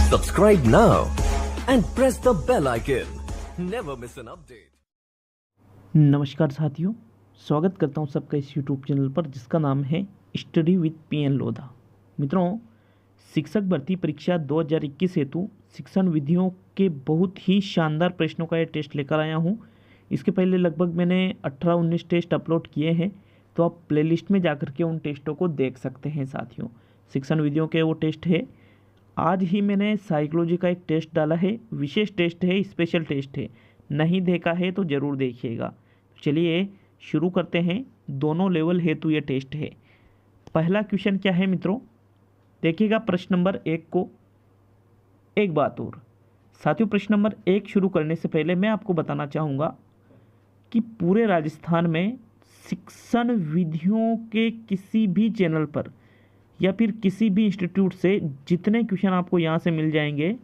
Subscribe now and press the bell icon. Never miss an update. नमस्कार साथियों, स्वागत करता हूं सबका इस यूट्यूब चैनल पर जिसका नाम है स्टडी विद पीएन लोधा। मित्रों, शिक्षक भर्ती परीक्षा 2021 हेतु शिक्षण विधियों के बहुत ही शानदार प्रश्नों का ये टेस्ट लेकर आया हूं। इसके पहले लगभग मैंने 18-19 टेस्ट अपलोड किए हैं, तो आप प्लेलिस्ट में जाकर के उन टेस्टों को देख सकते हैं। साथियों, शिक्षण विधियों के वो टेस्ट है। आज ही मैंने साइकोलॉजी का एक टेस्ट डाला है, विशेष टेस्ट है, स्पेशल टेस्ट है। नहीं देखा है तो ज़रूर देखिएगा। चलिए शुरू करते हैं। दोनों लेवल हेतु ये टेस्ट है। पहला क्वेश्चन क्या है मित्रों, देखिएगा प्रश्न नंबर 1 को। एक बात और साथियों, प्रश्न नंबर 1 शुरू करने से पहले मैं आपको बताना चाहूँगा कि पूरे राजस्थान में शिक्षण विधियों के किसी भी चैनल पर या फिर किसी भी इंस्टीट्यूट से जितने क्वेश्चन आपको यहाँ से मिल जाएंगे,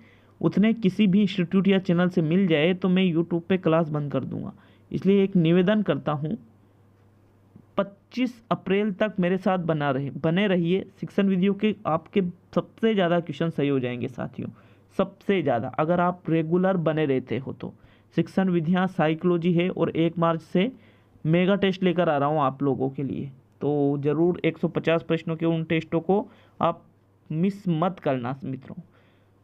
उतने किसी भी इंस्टीट्यूट या चैनल से मिल जाए तो मैं यूट्यूब पे क्लास बंद कर दूंगा। इसलिए एक निवेदन करता हूँ, 25 अप्रैल तक मेरे साथ बने रहिए। शिक्षण विधियों के आपके सबसे ज़्यादा क्वेश्चन सही हो जाएंगे साथियों, सबसे ज़्यादा, अगर आप रेगुलर बने रहते हो तो। शिक्षण विधियाँ साइकोलॉजी है और 1 मार्च से मेगा टेस्ट लेकर आ रहा हूँ आप लोगों के लिए, तो ज़रूर 150 प्रश्नों के उन टेस्टों को आप मिस मत करना मित्रों।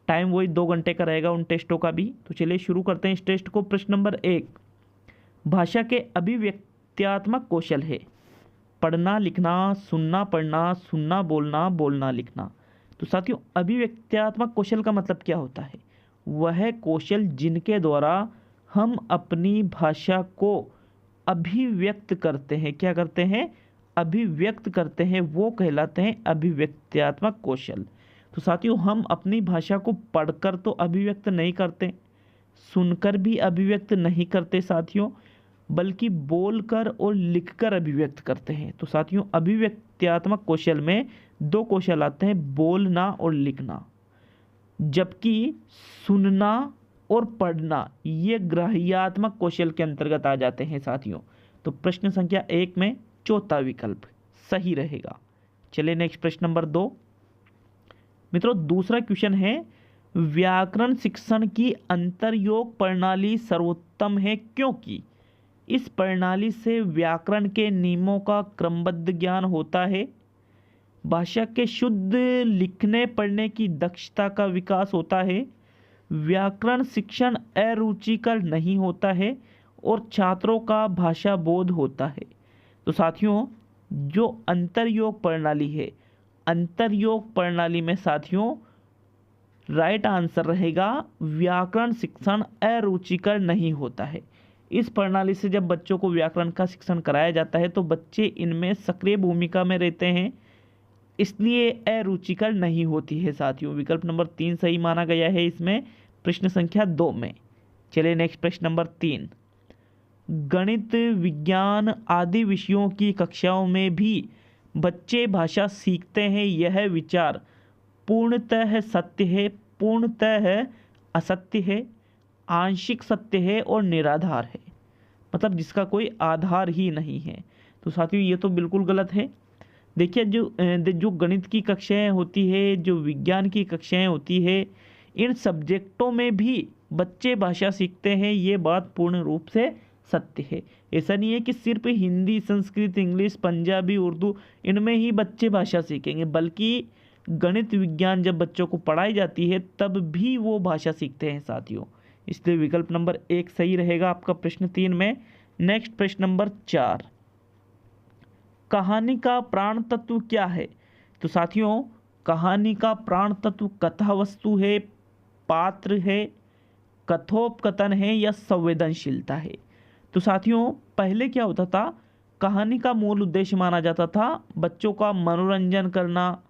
टाइम वही 2 घंटे का रहेगा उन टेस्टों का भी। तो चलिए शुरू करते हैं इस टेस्ट को। प्रश्न नंबर 1, भाषा के अभिव्यक्त्यात्मक कौशल है पढ़ना लिखना, सुनना पढ़ना, सुनना बोलना, बोलना लिखना। तो साथियों, अभिव्यक्त्यात्मक कौशल का मतलब क्या होता है? वह कौशल जिनके द्वारा हम अपनी भाषा को अभिव्यक्त करते हैं। क्या करते हैं? अभिव्यक्त करते हैं, वो कहलाते हैं अभिव्यक्त्यात्मक कौशल। तो साथियों, हम अपनी भाषा को पढ़कर तो अभिव्यक्त नहीं करते, सुनकर भी अभिव्यक्त नहीं करते साथियों, बल्कि बोलकर और लिखकर अभिव्यक्त करते हैं। तो साथियों, अभिव्यक्त्यात्मक कौशल में 2 कौशल आते हैं, बोलना और लिखना, जबकि सुनना और पढ़ना ये ग्राह्यात्मक कौशल के अंतर्गत आ जाते हैं साथियों। तो प्रश्न संख्या 1 में चौथा विकल्प सही रहेगा। चलिए नेक्स्ट प्रश्न नंबर 2। मित्रों, दूसरा क्वेश्चन है, व्याकरण शिक्षण की अंतर्योग प्रणाली सर्वोत्तम है क्योंकि इस प्रणाली से व्याकरण के नियमों का क्रमबद्ध ज्ञान होता है, भाषा के शुद्ध लिखने पढ़ने की दक्षता का विकास होता है, व्याकरण शिक्षण अरुचिकर नहीं होता है और छात्रों का भाषा बोध होता है। तो साथियों, जो अंतर्योग प्रणाली है, अंतर्योग प्रणाली में साथियों राइट आंसर रहेगा व्याकरण शिक्षण अरुचिकर नहीं होता है। इस प्रणाली से जब बच्चों को व्याकरण का शिक्षण कराया जाता है तो बच्चे इनमें सक्रिय भूमिका में रहते हैं, इसलिए अरुचिकर नहीं होती है साथियों। विकल्प नंबर 3 सही माना गया है इसमें, प्रश्न संख्या 2 में। चलिए नेक्स्ट प्रश्न नंबर 3, गणित विज्ञान आदि विषयों की कक्षाओं में भी बच्चे भाषा सीखते हैं, यह विचार पूर्णतः सत्य है, पूर्णतः असत्य है, आंशिक सत्य है और निराधार है, मतलब जिसका कोई आधार ही नहीं है। तो साथियों, ये तो बिल्कुल गलत है। देखिए, जो गणित की कक्षाएं होती है, जो विज्ञान की कक्षाएं होती है, इन सब्जेक्टों में भी बच्चे भाषा सीखते हैं, ये बात पूर्ण रूप से सत्य है। ऐसा नहीं है कि सिर्फ हिंदी, संस्कृत, इंग्लिश, पंजाबी, उर्दू इनमें ही बच्चे भाषा सीखेंगे, बल्कि गणित विज्ञान जब बच्चों को पढ़ाई जाती है तब भी वो भाषा सीखते हैं साथियों। इसलिए विकल्प नंबर 1 सही रहेगा आपका प्रश्न 3 में। नेक्स्ट प्रश्न नंबर 4, कहानी का प्राण तत्व क्या है? तो साथियों, कहानी का प्राण तत्व कथा वस्तु है, पात्र है, कथोपकथन है या संवेदनशीलता है। तो साथियों, पहले क्या होता था, कहानी का मूल उद्देश्य माना जाता था बच्चों का मनोरंजन करना,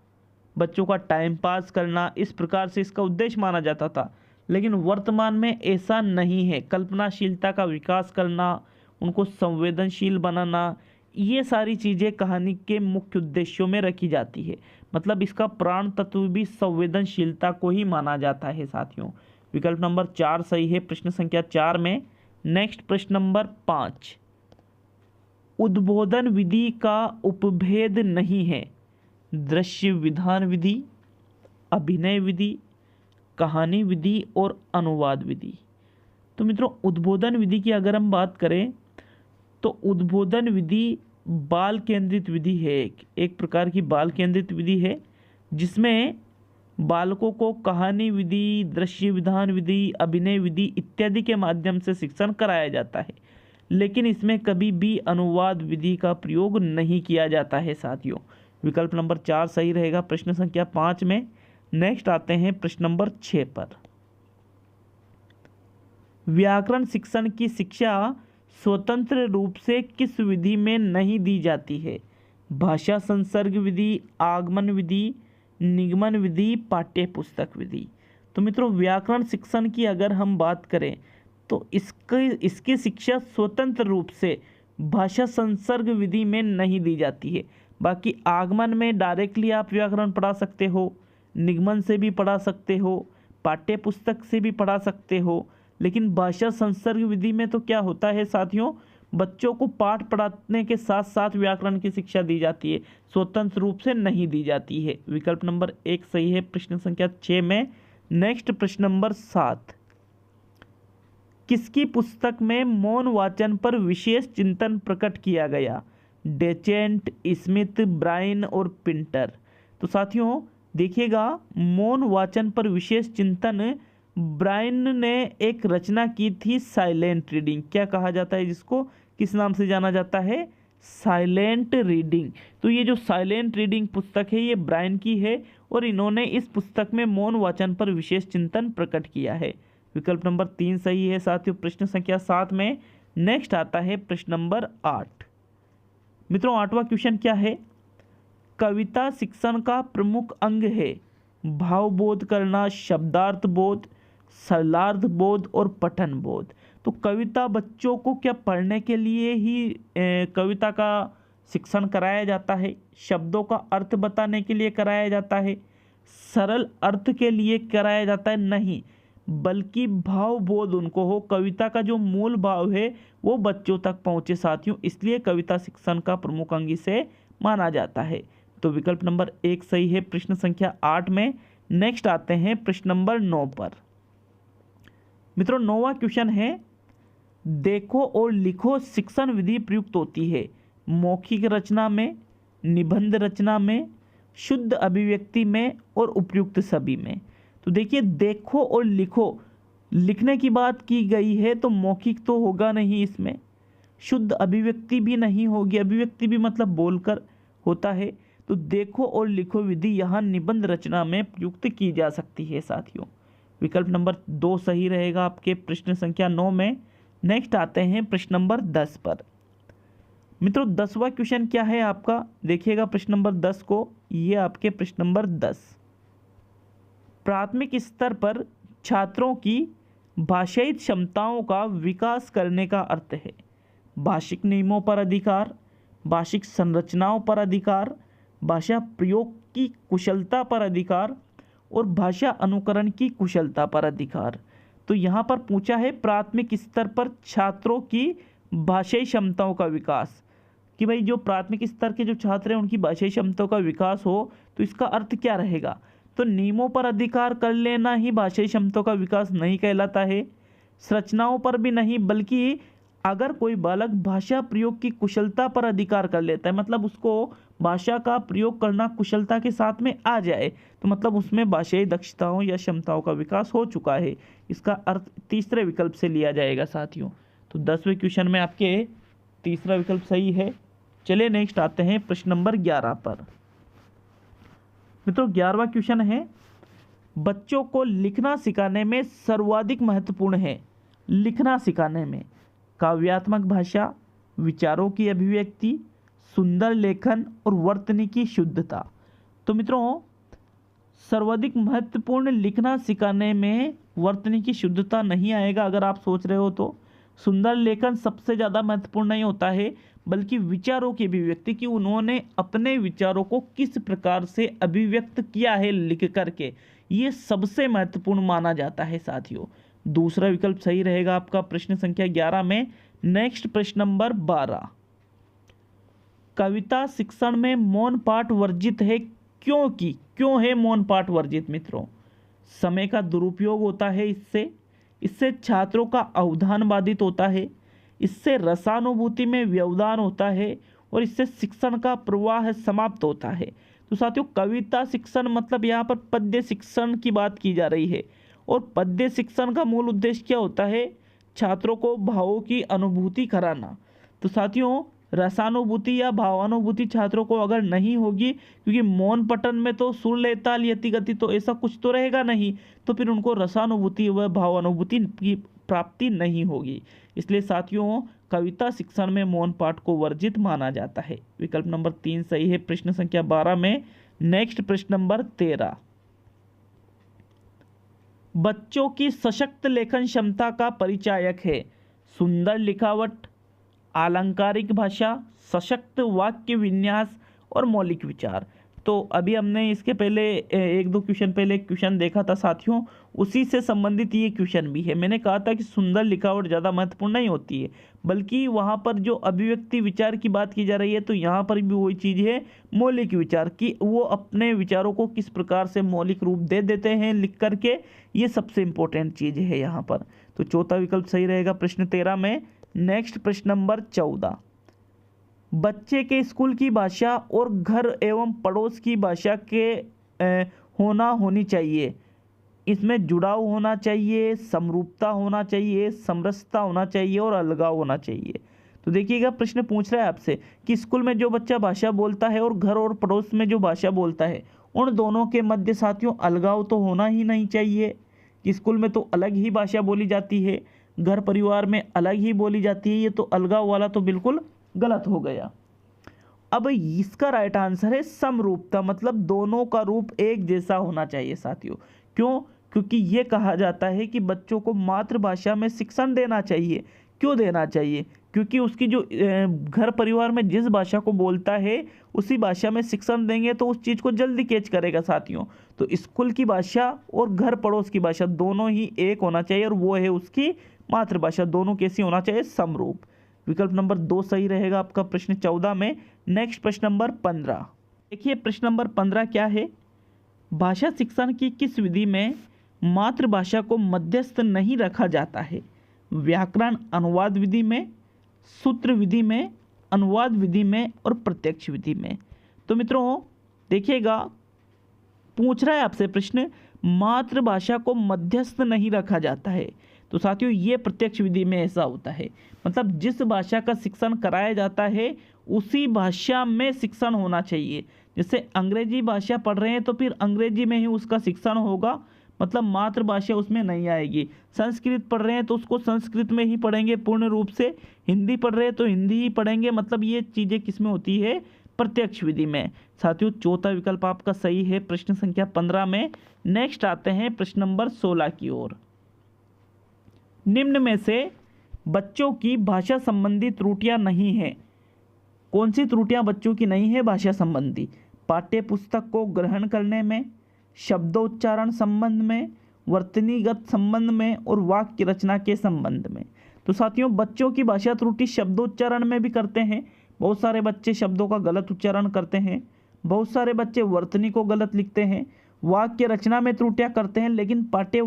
बच्चों का टाइम पास करना, इस प्रकार से इसका उद्देश्य माना जाता था। लेकिन वर्तमान में ऐसा नहीं है। कल्पनाशीलता का विकास करना, उनको संवेदनशील बनाना, ये सारी चीज़ें कहानी के मुख्य उद्देश्यों में रखी जाती है। मतलब इसका प्राण तत्व भी संवेदनशीलता को ही माना जाता है साथियों। विकल्प नंबर 4 सही है प्रश्न संख्या 4 में। नेक्स्ट प्रश्न नंबर 5, उद्बोधन विधि का उपभेद नहीं है दृश्य विधान विधि, अभिनय विधि, कहानी विधि और अनुवाद विधि। तो मित्रों उद्बोधन विधि की अगर हम बात करें तो उद्बोधन विधि बाल केंद्रित विधि है, एक प्रकार की बाल केंद्रित विधि है जिसमें बालकों को कहानी विधि, दृश्य विधान विधि, अभिनय विधि इत्यादि के माध्यम से शिक्षण कराया जाता है, लेकिन इसमें कभी भी अनुवाद विधि का प्रयोग नहीं किया जाता है साथियों। विकल्प नंबर 4 सही रहेगा प्रश्न संख्या 5 में। नेक्स्ट आते हैं प्रश्न नंबर 6 पर। व्याकरण शिक्षण की शिक्षा स्वतंत्र रूप से किस विधि में नहीं दी जाती है? भाषा संसर्ग विधि, आगमन विधि, निगमन विधि, पाठ्य पुस्तक विधि। तो मित्रों व्याकरण शिक्षण की अगर हम बात करें तो इसकी शिक्षा स्वतंत्र रूप से भाषा संसर्ग विधि में नहीं दी जाती है। बाकी आगमन में डायरेक्टली आप व्याकरण पढ़ा सकते हो, निगमन से भी पढ़ा सकते हो, पाठ्य पुस्तक से भी पढ़ा सकते हो, लेकिन भाषा संसर्ग विधि में तो क्या होता है साथियों, बच्चों को पाठ पढ़ाने के साथ साथ व्याकरण की शिक्षा दी जाती है, स्वतंत्र रूप से नहीं दी जाती है। विकल्प नंबर 1 सही है प्रश्न संख्या 6 में। नेक्स्ट प्रश्न नंबर 7। किसकी पुस्तक में मौन वाचन पर विशेष चिंतन प्रकट किया गया? डेचेंट, स्मिथ, ब्राइन और पिंटर। तो साथियों देखिएगा मौन वाचन पर विशेष चिंतन ब्राइन ने एक रचना की थी साइलेंट रीडिंग। क्या कहा जाता है जिसको, किस नाम से जाना जाता है? Silent reading. तो ये जो साइलेंट रीडिंग पुस्तक है ये ब्राइन की है और इन्होंने इस पुस्तक में मौन वाचन पर विशेष चिंतन प्रकट किया है। विकल्प नंबर 3 सही है साथियों प्रश्न संख्या 7 में। नेक्स्ट आता है प्रश्न नंबर 8। मित्रों 8वां क्वेश्चन क्या है? कविता शिक्षण का प्रमुख अंग है भावबोध करना, शब्दार्थ बोध, सरलार्थ बोध और पठन बोध। तो कविता बच्चों को क्या पढ़ने के लिए ही कविता का शिक्षण कराया जाता है, शब्दों का अर्थ बताने के लिए कराया जाता है, सरल अर्थ के लिए कराया जाता है? नहीं, बल्कि भाव बोध उनको हो, कविता का जो मूल भाव है वो बच्चों तक पहुँचे साथियों, इसलिए कविता शिक्षण का प्रमुख अंग इसे माना जाता है। तो विकल्प नंबर 1 सही है प्रश्न संख्या 8 में। नेक्स्ट आते हैं प्रश्न नंबर 9 पर। मित्रों 9वां क्वेश्चन है, देखो और लिखो शिक्षण विधि प्रयुक्त होती है मौखिक रचना में, निबंध रचना में, शुद्ध अभिव्यक्ति में और उपयुक्त सभी में। तो देखिए देखो और लिखो, लिखने की बात की गई है तो मौखिक तो होगा नहीं, इसमें शुद्ध अभिव्यक्ति भी नहीं होगी, अभिव्यक्ति भी मतलब बोलकर होता है। तो देखो और लिखो विधि यहाँ निबंध रचना में प्रयुक्त की जा सकती है साथियों। विकल्प नंबर 2 सही रहेगा आपके प्रश्न संख्या 9 में। नेक्स्ट आते हैं प्रश्न नंबर 10 पर। मित्रों 10वां क्वेश्चन क्या है आपका, देखिएगा प्रश्न नंबर 10 को, ये आपके प्रश्न नंबर 10। प्राथमिक स्तर पर छात्रों की भाषाई क्षमताओं का विकास करने का अर्थ है भाषिक नियमों पर अधिकार, भाषिक संरचनाओं पर अधिकार, भाषा प्रयोग की कुशलता पर अधिकार और भाषा अनुकरण की कुशलता पर अधिकार। तो यहाँ पर पूछा है प्राथमिक स्तर पर छात्रों की भाषाई क्षमताओं का विकास, कि भाई जो प्राथमिक स्तर के जो छात्र हैं उनकी भाषाई क्षमताओं का विकास हो, तो इसका अर्थ क्या रहेगा? तो नियमों पर अधिकार कर लेना ही भाषाई क्षमताओं का विकास नहीं कहलाता है, संरचनाओं पर भी नहीं, बल्कि अगर कोई बालक भाषा प्रयोग की कुशलता पर अधिकार कर लेता है, मतलब उसको भाषा का प्रयोग करना कुशलता के साथ में आ जाए, तो मतलब उसमें भाषाई दक्षताओं या क्षमताओं का विकास हो चुका है। इसका अर्थ तीसरे विकल्प से लिया जाएगा साथियों। तो 10वें क्वेश्चन में आपके तीसरा विकल्प सही है। चलिए नेक्स्ट आते हैं प्रश्न नंबर 11 पर। मित्रों 11वां क्वेश्चन है, बच्चों को लिखना सिखाने में सर्वाधिक महत्वपूर्ण है लिखना सिखाने में काव्यात्मक भाषा, विचारों की अभिव्यक्ति, सुंदर लेखन और वर्तनी की शुद्धता। तो मित्रों सर्वाधिक महत्वपूर्ण लिखना सिखाने में वर्तनी की शुद्धता नहीं आएगा अगर आप सोच रहे हो तो। सुंदर लेखन सबसे ज़्यादा महत्वपूर्ण नहीं होता है, बल्कि विचारों की अभिव्यक्ति, कि उन्होंने अपने विचारों को किस प्रकार से अभिव्यक्त किया है लिख करके, ये सबसे महत्वपूर्ण माना जाता है साथियों। दूसरा विकल्प सही रहेगा आपका प्रश्न संख्या 11 में। नेक्स्ट प्रश्न नंबर 12, कविता शिक्षण में मौन पाठ वर्जित है क्यों है मौन पाठ वर्जित? मित्रों समय का दुरुपयोग होता है, इससे छात्रों का अवधान बाधित होता है, इससे रसानुभूति में व्यवधान होता है और इससे शिक्षण का प्रवाह समाप्त होता है। तो साथियों, कविता शिक्षण मतलब यहाँ पर पद्य शिक्षण की बात की जा रही है और पद्य शिक्षण का मूल उद्देश्य क्या होता है? छात्रों को भावों की अनुभूति कराना। तो साथियों, रसानुभूति या भावानुभूति छात्रों को अगर नहीं होगी, क्योंकि मौन पठन में तो सुर लय ताल यति गति तो ऐसा कुछ तो रहेगा नहीं, तो फिर उनको रसानुभूति व भावानुभूति की प्राप्ति नहीं होगी। इसलिए साथियों, कविता शिक्षण में मौन पाठ को वर्जित माना जाता है। विकल्प नंबर 3 सही है प्रश्न संख्या 12 में। नेक्स्ट प्रश्न नंबर 13, बच्चों की सशक्त लेखन क्षमता का परिचायक है सुंदर लिखावट, आलंकारिक भाषा, सशक्त वाक्य विन्यास और मौलिक विचार। तो अभी हमने इसके पहले 1-2 क्वेश्चन पहले एक क्वेश्चन देखा था साथियों, उसी से संबंधित ये क्वेश्चन भी है। मैंने कहा था कि सुंदर लिखावट ज़्यादा महत्वपूर्ण नहीं होती है, बल्कि वहाँ पर जो अभिव्यक्ति विचार की बात की जा रही है, तो यहाँ पर भी वही चीज़ है मौलिक विचार की, वो अपने विचारों को किस प्रकार से मौलिक रूप दे देते हैं लिख करके, ये सबसे इम्पोर्टेंट चीज़ है यहाँ पर। तो चौथा विकल्प सही रहेगा प्रश्न 13 में। नेक्स्ट प्रश्न नंबर 14, बच्चे के स्कूल की भाषा और घर एवं पड़ोस की भाषा के होनी चाहिए। इसमें जुड़ाव होना चाहिए, समरूपता होना चाहिए, समरसता होना चाहिए और अलगाव होना चाहिए। तो देखिएगा, प्रश्न पूछ रहा है आपसे कि स्कूल में जो बच्चा भाषा बोलता है और घर और पड़ोस में जो भाषा बोलता है, उन दोनों के मध्य साथियों अलगाव तो होना ही नहीं चाहिए। कि स्कूल में तो अलग ही भाषा बोली जाती है, घर परिवार में अलग ही बोली जाती है, ये तो अलगाव वाला तो बिल्कुल गलत हो गया। अब इसका राइट आंसर है समरूपता, मतलब दोनों का रूप एक जैसा होना चाहिए साथियों। क्यों? क्योंकि ये कहा जाता है कि बच्चों को मातृभाषा में शिक्षण देना चाहिए। क्यों देना चाहिए? क्योंकि उसकी जो घर परिवार में जिस भाषा को बोलता है उसी भाषा में शिक्षण देंगे तो उस चीज़ को जल्दी कैच करेगा साथियों। तो स्कूल की भाषा और घर पड़ोस की भाषा दोनों ही एक होना चाहिए, और वो है उसकी मातृभाषा। दोनों कैसी होना चाहिए? समरूप। विकल्प नंबर 2 सही रहेगा आपका प्रश्न 14 में। नेक्स्ट प्रश्न नंबर 15, देखिए प्रश्न नंबर 15 क्या है? भाषा शिक्षण की किस विधि में मातृभाषा को मध्यस्थ नहीं रखा जाता है? व्याकरण अनुवाद विधि में, सूत्र विधि में, अनुवाद विधि में और प्रत्यक्ष विधि में। तो मित्रों देखिएगा, पूछ रहा है आपसे प्रश्न, मातृभाषा को मध्यस्थ नहीं रखा जाता है। तो साथियों, ये प्रत्यक्ष विधि में ऐसा होता है, मतलब जिस भाषा का शिक्षण कराया जाता है उसी भाषा में शिक्षण होना चाहिए। जैसे अंग्रेजी भाषा पढ़ रहे हैं तो फिर अंग्रेजी में ही उसका शिक्षण होगा, मतलब मातृभाषा उसमें नहीं आएगी। संस्कृत पढ़ रहे हैं तो उसको संस्कृत में ही पढ़ेंगे पूर्ण रूप से, हिंदी पढ़ रहे हैं तो हिंदी ही पढ़ेंगे, मतलब ये चीज़ें किस में होती है? प्रत्यक्ष विधि में। साथियों, चौथा विकल्प आपका सही है प्रश्न संख्या 15 में। नेक्स्ट आते हैं प्रश्न नंबर 16 की ओर। निम्न में से बच्चों की भाषा संबंधी त्रुटियां नहीं हैं। कौन सी त्रुटियां बच्चों की नहीं है भाषा संबंधी? पाठ्य पुस्तक को ग्रहण करने में, शब्दोच्चारण संबंध में, वर्तनीगत संबंध में और वाक्य रचना के संबंध में। तो साथियों, बच्चों की भाषा त्रुटि शब्दोच्चारण में भी करते हैं। बहुत सारे बच्चे शब्दों का गलत उच्चारण करते हैं, बहुत सारे बच्चे वर्तनी को गलत लिखते हैं, वाक्य रचना में त्रुटियां करते हैं, लेकिन पाठ्य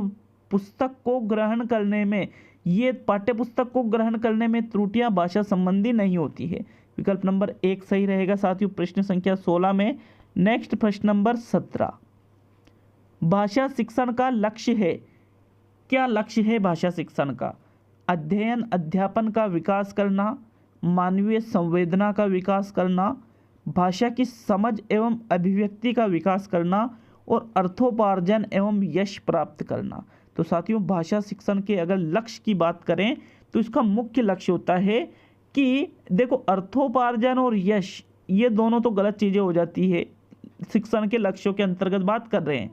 पुस्तक को ग्रहण करने में, ये पाठ्य पुस्तक को ग्रहण करने में त्रुटियां भाषा संबंधी नहीं होती है। विकल्प नंबर 1 सही रहेगा साथियों प्रश्न संख्या 16 में। नेक्स्ट प्रश्न नंबर 17, भाषा शिक्षण का लक्ष्य है। क्या लक्ष्य है भाषा शिक्षण का? अध्ययन अध्यापन का विकास करना, मानवीय संवेदना का विकास करना, भाषा की समझ एवं अभिव्यक्ति का विकास करना और अर्थोपार्जन एवं यश प्राप्त करना। तो साथियों, भाषा शिक्षण के अगर लक्ष्य की बात करें तो इसका मुख्य लक्ष्य होता है कि देखो, अर्थोपार्जन और यश ये दोनों तो गलत चीज़ें हो जाती है, शिक्षण के लक्ष्यों के अंतर्गत बात कर रहे हैं।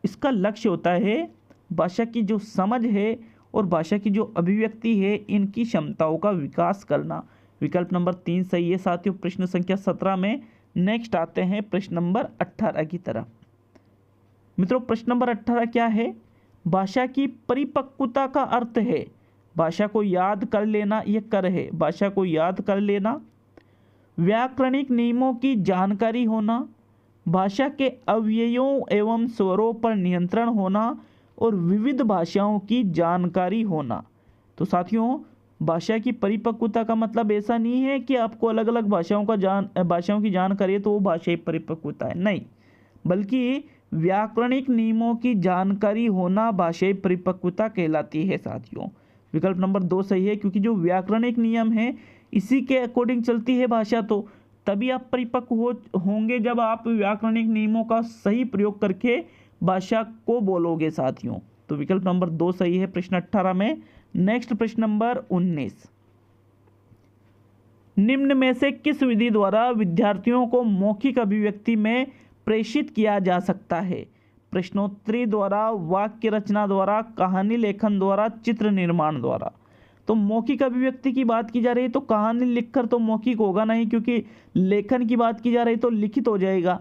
इसका लक्ष्य होता है भाषा की जो समझ है और भाषा की जो अभिव्यक्ति है, इनकी क्षमताओं का विकास करना। विकल्प नंबर 3 सही है साथियों प्रश्न संख्या 17 में। नेक्स्ट आते हैं प्रश्न नंबर 18 की तरफ। मित्रों, प्रश्न नंबर 18 क्या है? भाषा की परिपक्वता का अर्थ है भाषा को याद कर लेना, ये कर है भाषा को याद कर लेना, व्याकरणिक नियमों की जानकारी होना, भाषा के अवयवों एवं स्वरों पर नियंत्रण होना और विविध भाषाओं की जानकारी होना। तो साथियों, भाषा की परिपक्वता का मतलब ऐसा नहीं है कि आपको अलग अलग भाषाओं की जानकारी है तो वो भाषाई परिपक्वता है, नहीं, बल्कि व्याकरणिक नियमों की जानकारी होना भाषाई परिपक्वता कहलाती है साथियों। विकल्प नंबर 2 सही है, क्योंकि जो व्याकरणिक नियम है इसी के अकॉर्डिंग चलती है भाषा, तो तभी आप परिपक्व होंगे जब आप व्याकरणिक नियमों का सही प्रयोग करके भाषा को बोलोगे साथियों। तो विकल्प नंबर 2 सही है प्रश्न 18 में। नेक्स्ट प्रश्न नंबर 19, निम्न में से किस विधि द्वारा विद्यार्थियों को मौखिक अभिव्यक्ति में प्रेषित किया जा सकता है? प्रश्नोत्तरी द्वारा, वाक्य रचना द्वारा, कहानी लेखन द्वारा, चित्र निर्माण द्वारा। तो मौखिक अभिव्यक्ति की बात की जा रही है तो कहानी लिखकर तो मौखिक होगा नहीं, क्योंकि लेखन की बात की जा रही तो लिखित हो जाएगा।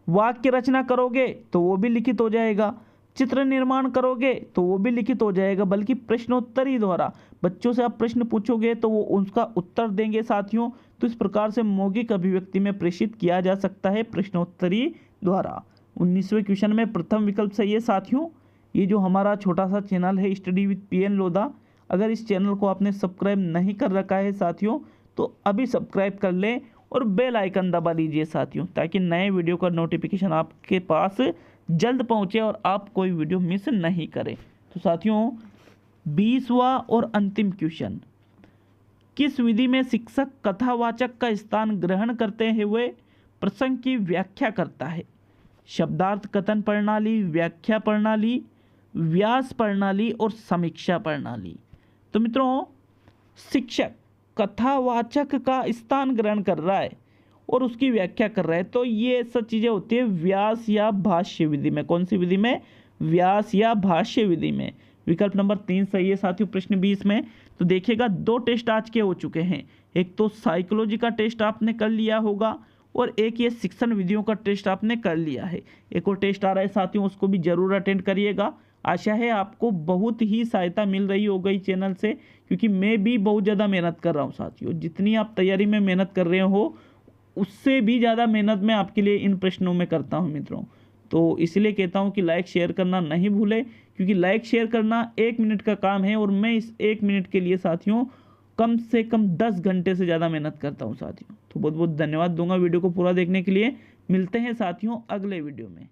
वाक्य रचना करोगे तो वो भी लिखित हो जाएगा, चित्र निर्माण करोगे तो वो भी लिखित हो जाएगा, बल्कि प्रश्नोत्तरी द्वारा बच्चों से आप प्रश्न पूछोगे तो वो उसका उत्तर देंगे साथियों। तो इस प्रकार से मौखिक अभिव्यक्ति में प्रेषित किया जा सकता है प्रश्नोत्तरी द्वारा। 19वें क्वेश्चन में प्रथम विकल्प सही है साथियों। ये जो हमारा छोटा सा चैनल है स्टडी विद पीएन लोधा, अगर इस चैनल को आपने सब्सक्राइब नहीं कर रखा है साथियों तो अभी सब्सक्राइब कर लें और बेल आइकन दबा लीजिए साथियों, ताकि नए वीडियो का नोटिफिकेशन आपके पास जल्द पहुंचे और आप कोई वीडियो मिस नहीं करें। तो साथियों, 20वां और अंतिम क्वेश्चन, किस विधि में शिक्षक कथावाचक का स्थान ग्रहण करते हुए प्रसंग की व्याख्या करता है? शब्दार्थ कथन प्रणाली, व्याख्या प्रणाली, व्यास प्रणाली और समीक्षा प्रणाली। तो मित्रों, शिक्षक कथावाचक का स्थान ग्रहण कर रहा है और उसकी व्याख्या कर रहा है, तो ये सब चीज़ें होती है व्यास या भाष्य विधि में। कौन सी विधि में? व्यास या भाष्य विधि में। विकल्प नंबर 3 सही है साथियों प्रश्न 20 में। तो देखिएगा, 2 टेस्ट आज के हो चुके हैं, एक तो साइकोलॉजी का टेस्ट आपने कर लिया होगा और एक ये शिक्षण विधियों का टेस्ट आपने कर लिया है। एक और टेस्ट आ रहा है साथियों, उसको भी जरूर अटेंड करिएगा। आशा है आपको बहुत ही सहायता मिल रही हो गई चैनल से, क्योंकि मैं भी बहुत ज़्यादा मेहनत कर रहा हूँ साथियों। जितनी आप तैयारी में मेहनत कर रहे हो उससे भी ज़्यादा मेहनत मैं आपके लिए इन प्रश्नों में करता हूँ मित्रों। तो इसलिए कहता हूँ कि लाइक शेयर करना नहीं भूलें, क्योंकि लाइक शेयर करना 1 मिनट का काम है और मैं इस 1 मिनट के लिए साथियों कम से कम 10 घंटे से ज़्यादा मेहनत करता हूँ साथियों। तो बहुत बहुत धन्यवाद दूंगा वीडियो को पूरा देखने के लिए। मिलते हैं साथियों अगले वीडियो में।